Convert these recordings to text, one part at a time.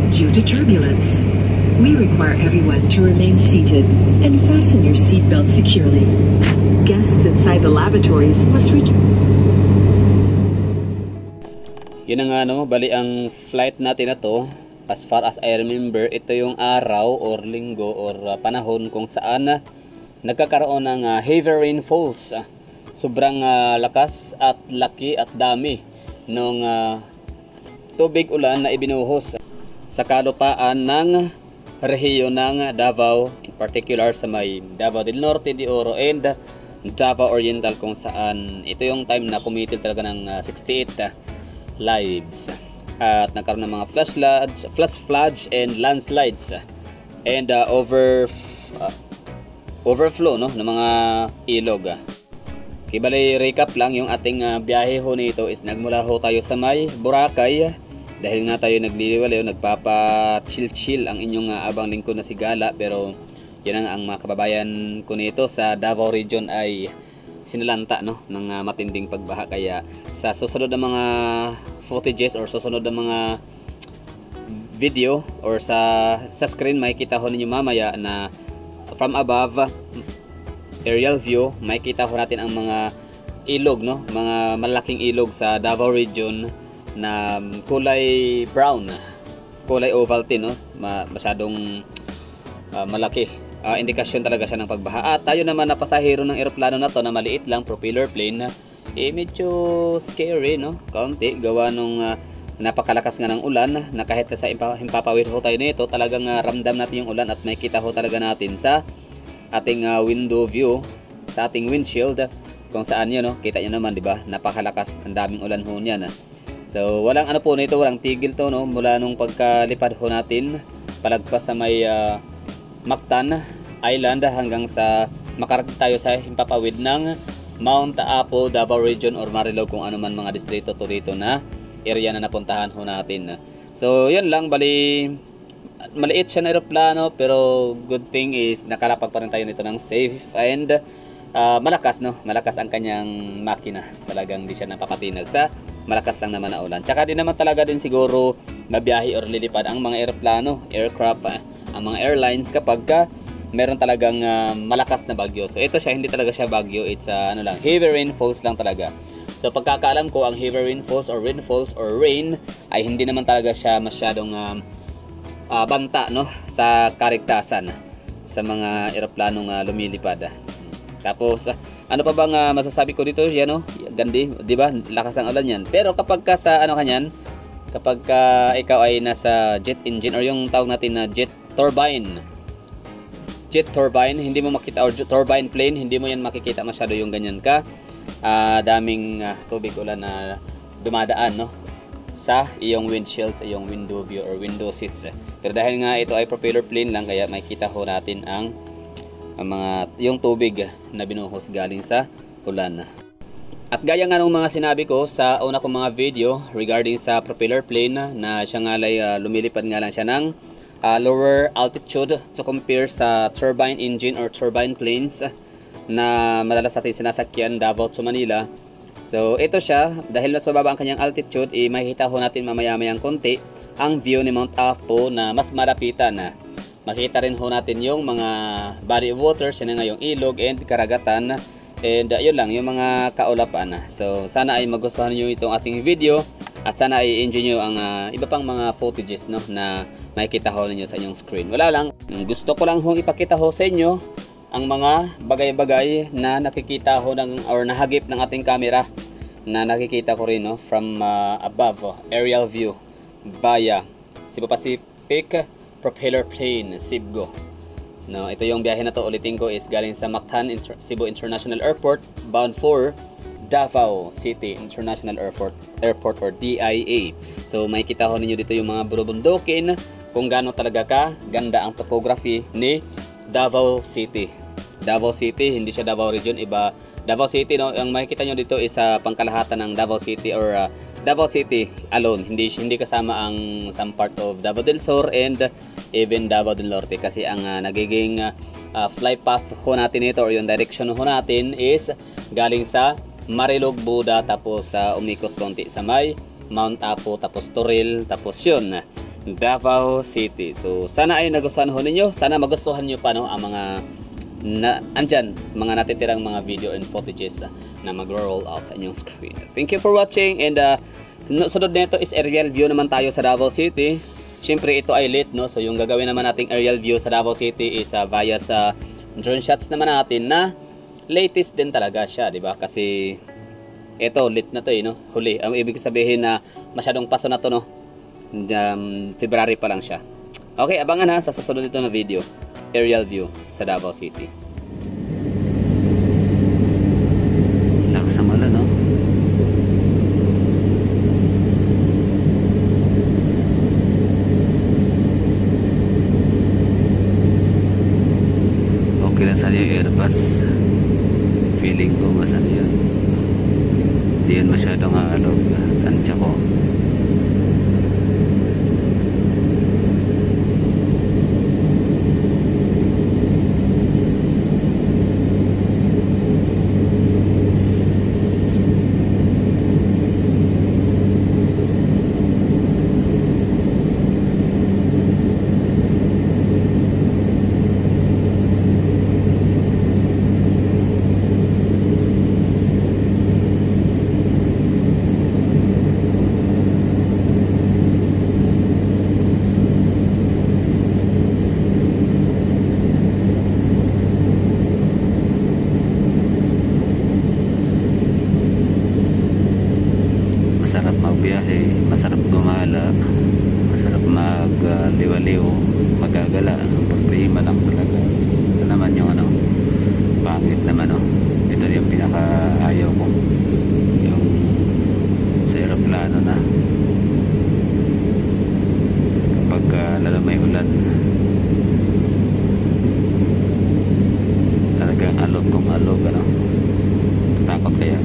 due to turbulence. We require everyone to remain seated and fasten your seatbelt securely. Guests inside the lavatories must Yun nga bali ang flight natin na to, as far as I remember, ito yung araw or linggo or panahon kung saan nagkakaroon ng heavy rainfalls. Sobrang lakas at laki at dami ng tubig ulan na ibinuhos sa kalupaan ng rehiyon ng Davao, in particular sa may Davao del Norte, de Oro and Davao Oriental, kung saan ito yung time na kumitil talaga ng 68 lives at nagkaroon ng mga flash floods and landslides and overflow ng mga ilog. Kibali recap lang yung ating biyahe ho nito is nagmula ho tayo sa may Boracay dahil nga tayo nagliliwalayo, nagpapa chill ang inyong abang lingkod na si Gala, pero yan ang mga kababayan ko nito sa Davao region ay sinalanta ng matinding pagbaha. Kaya sa susunod na mga footages or susunod na mga video or sa screen, makikita ho ninyo mamaya na from above aerial view, makikita ho natin ang mga ilog, mga malaking ilog sa Davao region na kulay brown, kulay Ovaltine, masyadong malaki. Indikasyon talaga siya ng pagbaha. At tayo naman na pasahero ng eroplano na to na maliit lang, propeller plane, medyo scary kaunti gawa nung napakalakas nga ng ulan na kahit sa himpapawid ho tayo nito, talagang ramdam natin yung ulan at makikita ho talaga natin sa ating window view, sa ating windshield, kung saan yun kita nyo naman, diba, napakalakas, ang daming ulan ho niyan. So walang po nito, walang tigil to mula nung pagkalipad ho natin palagpas sa may Mactan Island hanggang sa makarating tayo sa himpapawid ng Mount Apo, Davao Region or Marilao, kung ano man mga distrito to dito na area na napuntahan ho natin. So yun lang, bali maliit siya na aeroplano, pero good thing is nakalapag pa rin tayo nito ng safe and malakas ang kanyang makina. Talagang di siya napapatinag sa malakas lang naman na ulan. Tsaka di naman talaga din siguro mabiyahe or lilipad ang mga aeroplano, aircraft, ang mga airlines kapag meron talagang malakas na bagyo. So ito siya, hindi talaga siya bagyo, it's heavy rainfalls lang talaga. So pagkakaalam ko, ang heavy rainfalls or rain ay hindi naman talaga siya masyadong banta sa kaligtasan sa mga eroplanong lumilipad. Tapos ano pa bang masasabi ko dito, gandi, di ba? Lakas ang ulan yan. Pero kapag ka sa kapag ikaw ay nasa jet engine or yung tawag natin na jet turbine, hindi mo makita, or turbine plane, hindi mo yan makikita masyado yung ganyan ka daming tubig ulan na dumadaan sa iyong windshield, sa iyong window view or window seats. Pero dahil nga ito ay propeller plane lang, kaya makikita ho natin ang yung tubig na binuhos galing sa ulan. At gaya nga ng mga sinabi ko sa una kong mga video regarding sa propeller plane, na siya nga lumilipad nga lang siya ng lower altitude to compare sa turbine engine or turbine planes na madalas natin sinasakyan Davao to Manila. So ito siya, dahil mas mababa ang kanyang altitude, makikita ho natin mamaya-mayang konti ang view ni Mount Apo na mas malapitan. Makita rin ho natin yung mga body of water, siya na nga yung ilog and karagatan. And yun lang, yung mga kaulapan. So sana ay magustuhan nyo itong ating video at sana ay enjoy nyo ang iba pang mga footages na makikita ho ninyo sa inyong screen. Wala lang, gusto ko lang hong ipakita ho sa inyo ang mga bagay-bagay na nakikita ho or nahagip ng ating camera, na nakikita ko rin from above, aerial view via Cebu Pacific propeller plane Cibgo. Ito yung biyahe na to, ulitin ko, is galing sa Mactan Cebu International Airport bound for Davao City International Airport or DIA. So makikita ho ninyo dito yung mga burubundukin, kung gaano talaga ka ganda ang topography ni Davao City. Davao City, hindi siya Davao region, iba Davao City. Ang makikita nyo dito is pangkalahatan ng Davao City or Davao City alone, hindi kasama ang some part of Davao del Sur and even Davao del Norte, kasi ang nagiging fly path ho natin ito or yung direction ho natin is galing sa Marilog, Buda, tapos umikot konti sa may Mount Apo, tapos Toril, tapos yun Davao City. So sana ay nagustuhan ho ninyo. Sana magustuhan nyo pa no, ang mga andyan, mga natitirang mga video and footages na mag-roll out sa inyong screen. Thank you for watching, and sunod nito is aerial view naman tayo sa Davao City. Siyempre ito ay lit, no? So yung gagawin naman nating aerial view sa Davao City is via sa drone shots naman natin na latest din talaga siya, di ba? Kasi ito lit na to, no? Huli. Ang ibig sabihin na masyadong paso na to, no? February pa lang siya. Okay, abangan ha sa susunod nito na video. Aerial view sa Davao City. Lakas ang ulan, no? Okay na sana yung Airbus. Feeling ko masan yun. Hindi yun masyadong haalog. Tansya ko. Masarap magbiyahe, masarap gumala, masarap magliwaliw, magagala. Ang problema lang talaga, ito naman yung ano, pangit naman, no? Ito yung pinaka ayaw ko, yung sa aeroplano na kapag lalo may ulan, talagang alog kung alog, ano, takot kaya.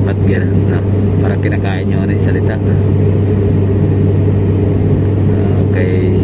Ba't ganun, no? Parang kinakain nyo yung salita. Okay.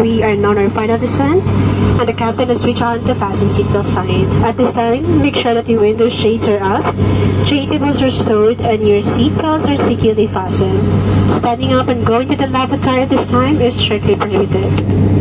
We are now notified of descent, and the captain has switched on the fasten seatbelt sign. At this time, make sure that your window shades are up, tray tables are stowed, and your seatbelts are securely fastened. Standing up and going to the lavatory at this time is strictly prohibited.